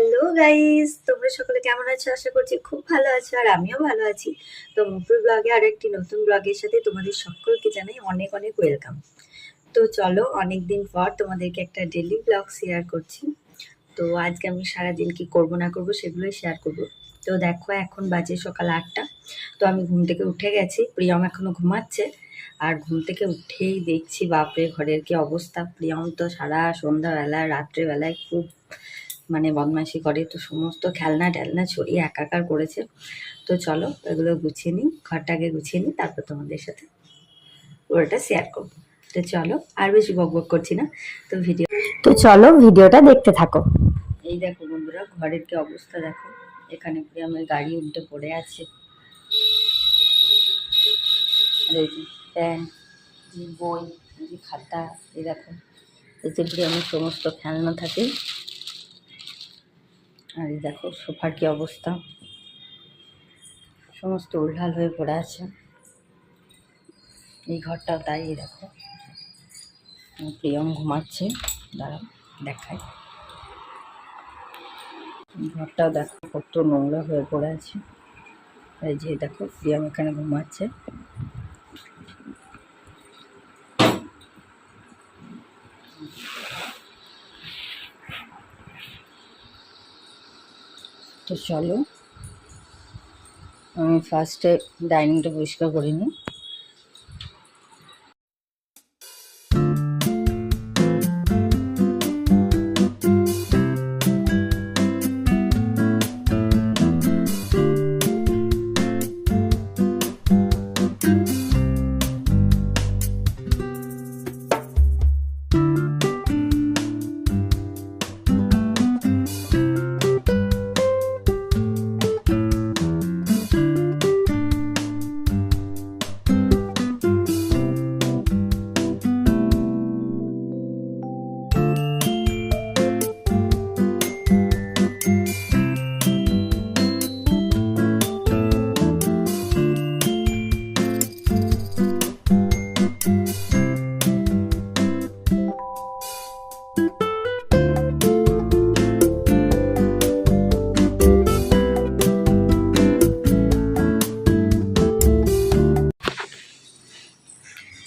Hello guys, তোমরা সকলে কেমন আছো? আশা করছি খুব ভালো আছো আর আমিও ভালো আছি। তো মুকুল ব্লগে আর একটি নতুন ব্লগের সাথে তোমাদের সকলকে জানাই অনেক অনেক ওয়েলকাম। তো চলো, অনেকদিন পর তোমাদেরকে একটা ডেইলি ব্লগ শেয়ার করছি। তো আজকে আমি সারাদিন কি করব না করব সেগুলোই শেয়ার করব। তো দেখো, এখন বাজে সকাল 8টা। তো আমি ঘুম থেকে উঠে গেছি, প্রিয়ম এখনো ঘুমাচ্ছে। আর ঘুম থেকে উঠেই দেখছি বাপরে ঘরের কি অবস্থা। প্রিয়ম তো সারা সন্ধ্যাবেলায় রাত্রেবেলায় খুব বদমাইশি করে, তো সমস্ত খেলনা টেলনা ছড়িয়ে একাকার করেছে। তো চলো এগুলো গুছিয়ে নিই, ঘরটাকে গুছিয়ে নিই, তারপর তোমাদের সাথে পুরোটা শেয়ার করবো। তো চলো, আর বেশি বক বক করছি না, তো চলো ভিডিওটা দেখতে থাকো। এই দেখো বন্ধুরা, ঘরের কি অবস্থা দেখো। এখানে প্রিয়মের গাড়ি উল্টে পড়ে আছে, আর এই যে প্যান, যে বই, যে খাতা, এই দেখো এতে প্রিয়মের সমস্ত খেলনা থাকে। আর এই দেখো সোফার কি অবস্থা, সমস্ত উল্লাল হয়ে পড়ে আছে। এই ঘরটাও তাই, এই দেখো প্রিয়ম ঘুমাচ্ছে, দাঁড়াও দেখাই। ঘরটাও দেখো কত নোংরা হয়ে পড়ে আছে। এই যে দেখো প্রিয়ম এখানে ঘুমাচ্ছে। তো চলো আমি ফার্স্টে ডাইনিংটা পরিষ্কার করে নিই।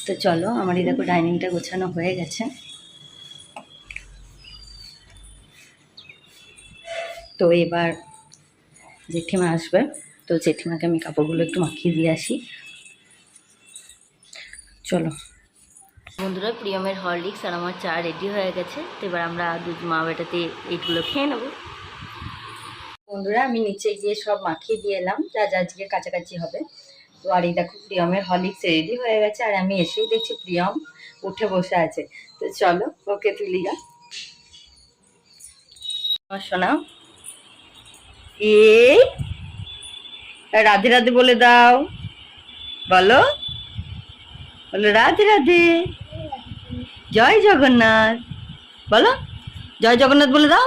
তো চলো, আমার এই দেখো ডাইনিংটা গোছানো হয়ে গেছে। তো এবার জেঠিমা আসবে, তো জেঠিমাকে আমি কাপড়গুলো একটু মাখিয়ে দিয়ে আসি। চলো বন্ধুরা, প্রিয়মের হরলিক্স আর আমার চা রেডি হয়ে গেছে। তো এবার আমরা মা বেটাতে এইগুলো খেয়ে নেবো। বন্ধুরা, আমি নিচে গিয়ে সব মাখিয়ে দিয়ে এলাম, যা যা আজকে কাছাকাছি হবে। তো আর এই দেখো প্রিয়মের হরলিক্স রেডি হয়ে গেছে, আর আমি এসেই দেখছি প্রিয়ম উঠে বসে আছে। তো চলো ওকে তুলি গা। শোনাও, এই রাধে রাধে বলে দাও, বলো বলো রাধে রাধে, জয় জগন্নাথ বলো, জয় জগন্নাথ বলে দাও,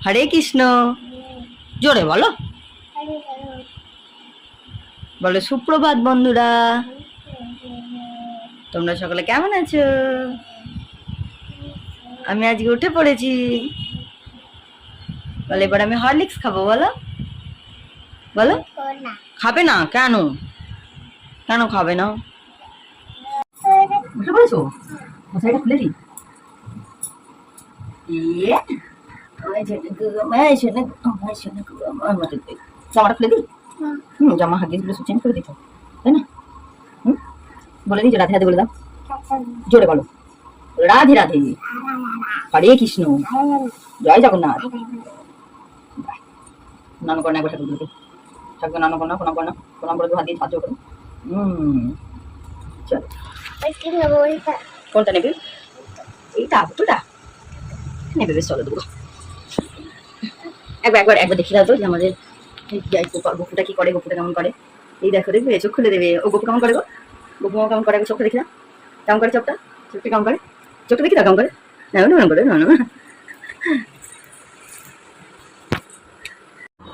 হরে কৃষ্ণ জোরে বলো, বলো সুপ্রভাত বন্ধুরা, তোমরা সকলে কেমন আছো? আমি আজকে উঠে পড়েছি, বলে এবার আমি হরলিক্স খাবো, বলো বলো। খাবে না কেন? কেন খাবে না? উঠে পড়েছো, মশাইটা খুলে দিই। জামাটা খুলে দিই, জামা হাগিসগুলো সব চেঞ্জ করে দিত, তাই না? বলে দিই রাধে রাধে বলে দাও, জোরে বলো, রাধে রাধে, হরে কৃষ্ণ, জয় জগন্নাথ। নানু করো না, একবার ঠাকুর দিতে ঠাকুর, নানু করো না, প্রণাম করো না, প্রণাম করে হাত দিয়ে সাহায্য করো। চলো, কোনটা নেবে? এইটা দুটোটা নেবে, বেশ চলো দেবো। একবার একবার একবার দেখিয়ে দাও তো যে আমাদের গপুটা কি করে, গপুটা কেমন করে। এই দেখো, দেখবে চোখ খুলে দেবে। ও গপু কেমন করে গো, গপু কেমন করে, চোখটা দেখি না কেমন করে, চোখটা কেমন করে, চোখটা দেখি না কেমন করে, না করে না।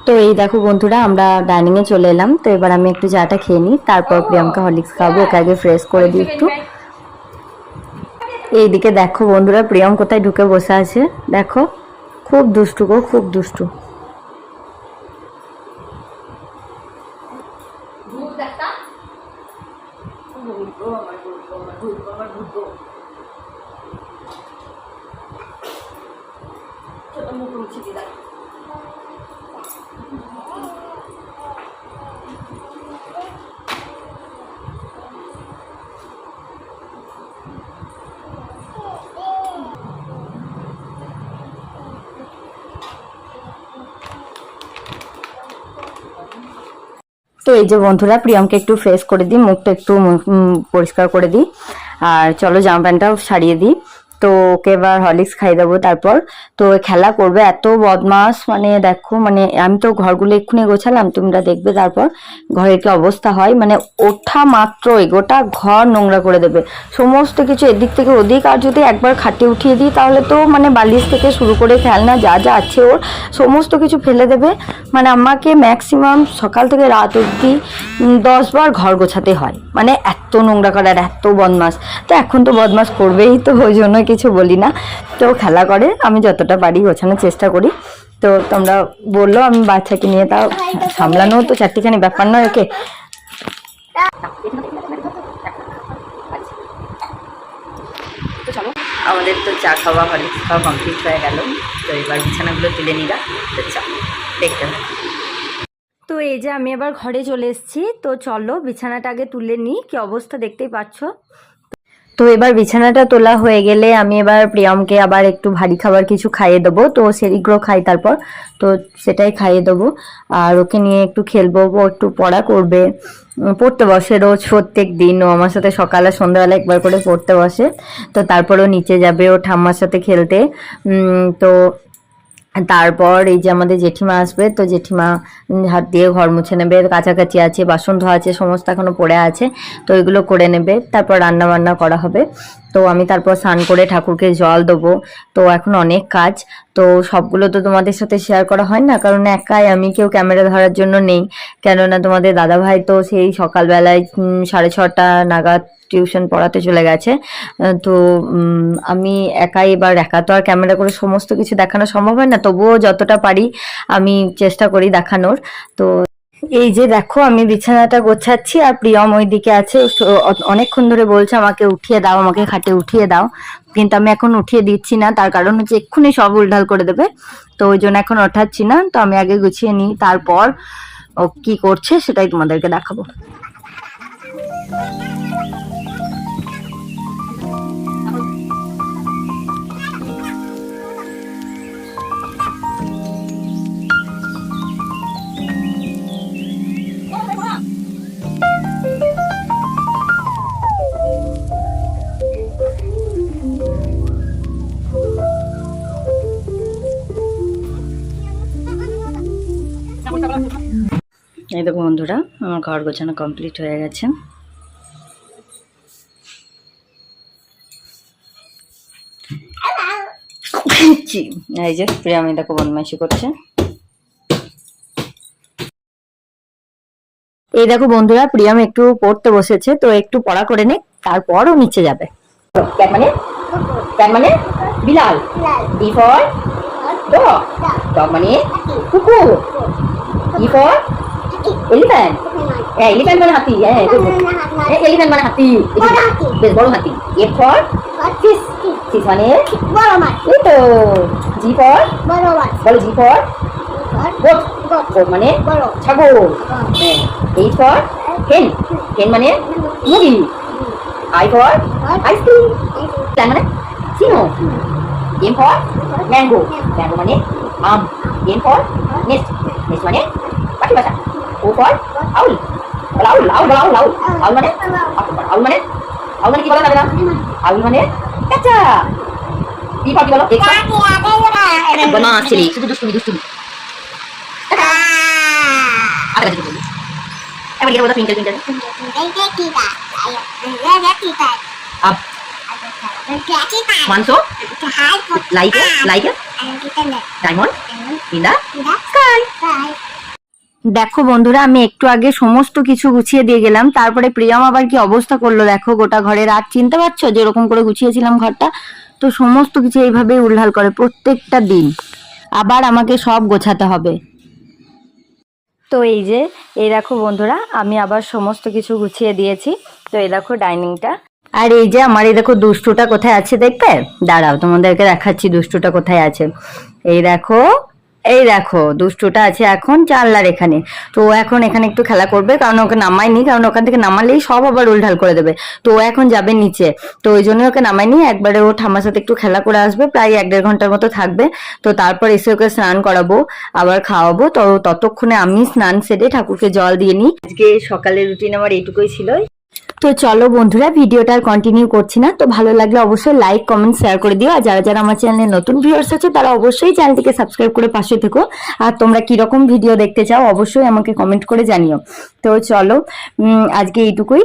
তো এই দেখো বন্ধুরা, আমরা ডাইনিং এ চলে এলাম। তো এবার আমি একটু চাটা খেয়ে নিই, তারপর প্রিয়মকে হরলিক্স খাবো, ওকে আগে ফ্রেশ করে দিই একটু। এইদিকে দেখো বন্ধুরা, প্রিয়ম কোথায় ঢুকে বসে আছে দেখো, খুব দুষ্টু গো, খুব দুষ্টু। তো এই যে বন্ধুরা, প্রিয়মকে একটু ফ্রেশ করে দিই, মুখটা একটু পরিষ্কার করে দিই, আর চলো জামা প্যান্টটাও সারিয়ে দিই। তো ওকে এবার হরলিক্স খাইয়ে দেবো। তারপর তো খেলা করবে, এত বদমাস, মানে দেখো, মানে আমি তো ঘরগুলো এক্ষুনি গোছালাম, তোমরা দেখবে তারপর ঘরের কি অবস্থা হয়। মানে ওঠা মাত্রই গোটা ঘর নোংরা করে দেবে, সমস্ত কিছু এদিক থেকে ওদিক। আর যদি একবার খাটে উঠিয়ে দিই তাহলে তো মানে বালিশ থেকে শুরু করে খেলনা যা যা আছে ওর সমস্ত কিছু ফেলে দেবে। মানে আমাকে ম্যাক্সিমাম সকাল থেকে রাত অবধি 10 বার ঘর গোছাতে হয়, মানে এত নোংরা করার, এত বদমাস। তো এখন তো বদমাস করবেই, তো ওই জন্য কিছু বলি না। তো খেলা করে, আমি যতটা পারি গোছানোর চেষ্টা করি। তো তোমরা বললো, আমি বাচ্চাকে নিয়ে তাও সামলানো তো চারটিখানি ব্যাপার নয় ওকে। তো চলো, আমাদের তো চা খাওয়া, হরলিক্স খাওয়া কমপ্লিট হয়ে গেল। তো এবার বিছানাগুলো তুলে নিরা। তো চল দেখতে হবে। তো এই যে আমি এবার ঘরে চলে এসেছি। তো চলো বিছানাটা আগে তুলে নিই, কি অবস্থা দেখতেই পাচ্ছ। তো এবার বিছানাটা তোলা হয়ে গেলে আমি এবার প্রিয়মকে আবার একটু ভারী খাবার কিছু খাইয়ে দেবো। তো সেরিগ্রো খাই তারপর, তো সেটাই খাইয়ে দেবো। আর ওকে নিয়ে একটু খেলবো, ও একটু পড়া করবে, পড়তে বসে রোজ প্রত্যেক দিন। ও আমার সাথে সকাল আর সন্ধ্যাবেলা একবার করে পড়তে বসে। তো তারপরও নিচে যাবে ও ঠাম্মার সাথে খেলতে। তো তারপর এই যে আমাদের জেঠিমা আসবে, তো জেঠিমা হাত দিয়ে ঘর মুছে নেবে, কাছাকাছি আছে, বাসন ধোয়া আছে, সমস্ত এখনো পড়ে আছে, তো এগুলো করে নেবে। তারপর রান্না বান্না করা হবে। তো আমি তারপর স্নান করে ঠাকুরকে জল দেবো। তো এখন অনেক কাজ, তো সবগুলো তো তোমাদের সাথে শেয়ার করা হয় না, কারণ একাই আমি, কেউ ক্যামেরা ধরার জন্য নেই। কেননা তোমাদের দাদাভাই তো সেই সকালবেলায় 6:30 নাগাদ টিউশন পড়াতে চলে গেছে। তো আমি একাই, এবার একা তো আর ক্যামেরা করে সমস্ত কিছু দেখানো সম্ভব হয় না, তবুও যতটা পারি আমি চেষ্টা করি দেখানোর। তো এই যে দেখো, আমি বিছানাটা গোছাচ্ছি আর প্রিয়ম ওইদিকে আছে, অনেকক্ষণ ধরে বলছে আমাকে উঠিয়ে দাও, আমাকে খাটে উঠিয়ে দাও, কিন্তু আমি এখন উঠিয়ে দিচ্ছি না। তার কারণ হচ্ছে এক্ষুনি সব উল্টাল করে দেবে, তো ওই জন্য এখন ওঠাচ্ছি না। তো আমি আগে গুছিয়ে নিই, তারপর ও কি করছে সেটাই তোমাদেরকে দেখাবো। এই দেখো বন্ধুরা, আমার ঘর গোছানো কমপ্লিট হয়ে গেছে। এই যে প্রিয়ামি দেখো বদমাইশি করছে। এই দেখো বন্ধুরা, প্রিয়াম একটু পড়তে বসেছে, তো একটু পড়া করে নে, তারপর ও নিচে যাবে। ক্যাট মানে, ক্যাট মানে বিড়াল, ডি ফর ডগ, ডগ মানে কুকুর, ই ফর এলিফ্যান্ট, হ্যাঁ এলিফ্যান্ট মানে হাতি, হ্যাঁ এলিফ্যান্ট মানে হাতি, বেশ বড় হাতি। এফ ফর ফিশ, ফিশ মানে বড় মাছ, এই তো। জি ফর বড় মাছ, বলো জি ফর গোট, গোট মানে ছাগল, হ্যাঁ। এইচ ফর হেন, হেন মানে মুরগি। আই ফর আইসক্রিম, প্ল্যান মানে চিনো। এম ফর ম্যাঙ্গো, ম্যাঙ্গো মানে আম। এন ফর নেস্ট, নেস্ট মানে পাখি বাসা। ও ফর আউল, আউল আউল আউল আউল, আউল মানে আউল মানে, আউল মানে কি বলা যাবে না, আউল মানে কাঁচা। কি ফর কি বলো, বদমাস ছেলে, শুধু দুষ্টুমি দুষ্টুমি। এবার এটা বলো টুইঙ্কেল টুইঙ্কেল, আপ মানসো, like like diamond in the sky. দেখো বন্ধুরা, আমি একটু আগে সমস্ত কিছু গুছিয়ে দিয়ে গেলাম, তারপরে প্রিয়ম আবার কি অবস্থা করলো দেখো, গোটা ঘরে রাত, চিনতে পারছো যেরকম করে গুছিয়েছিলাম ঘরটা, তো সমস্ত কিছু এইভাবেই উল্লাল করে প্রত্যেকটা দিন। আবার আমাকে সব গোছাতে হবে। তো এই দেখো বন্ধুরা, আমি আবার সমস্ত কিছু গুছিয়ে দিয়েছি। তো এই দেখো ডাইনিংটা, আর আমার এই দেখো দুষ্টুটা কোথায় আছে দেখবে, দাঁড়াও তোমাদেরকে দেখাচ্ছি দুষ্টুটা কোথায় আছে। এই দেখো দুষ্টুটা আছে এখন জানলার এখানে। তো ও এখন এখানে একটু খেলা করবে, কারণ ওকে নামাইনি, কারণ ওখান থেকে নামালেই সব আবার উল্টাল করে দেবে। তো ও এখন যাবে নিচে, তো ওই জন্যই ওকে নামাইনি। একবারে ও ঠাম্মার সাথে একটু খেলা করে আসবে, প্রায় 1-1.5 ঘন্টার মতো থাকবে। তো তারপর এসে ওকে স্নান করাবো, আবার খাওয়াবো। তো ততক্ষণে আমি স্নান সেরে ঠাকুরকে জল দিয়ে নিই। আজকে সকালের রুটিন আমার এইটুকুই ছিল। তো চলো বন্ধুরা, ভিডিওটা আর কন্টিনিউ করছি না। তো ভালো লাগলে অবশ্যই লাইক কমেন্ট শেয়ার করে দিও, আর যারা যারা আমার চ্যানেলে নতুন ভিউয়ার্স আছে তারা অবশ্যই চ্যানেলটিকে সাবস্ক্রাইব করে পাশে থেকো। আর তোমরা কিরকম ভিডিও দেখতে চাও অবশ্যই আমাকে কমেন্ট করে জানিও। তো চলো, আজকে এইটুকুই।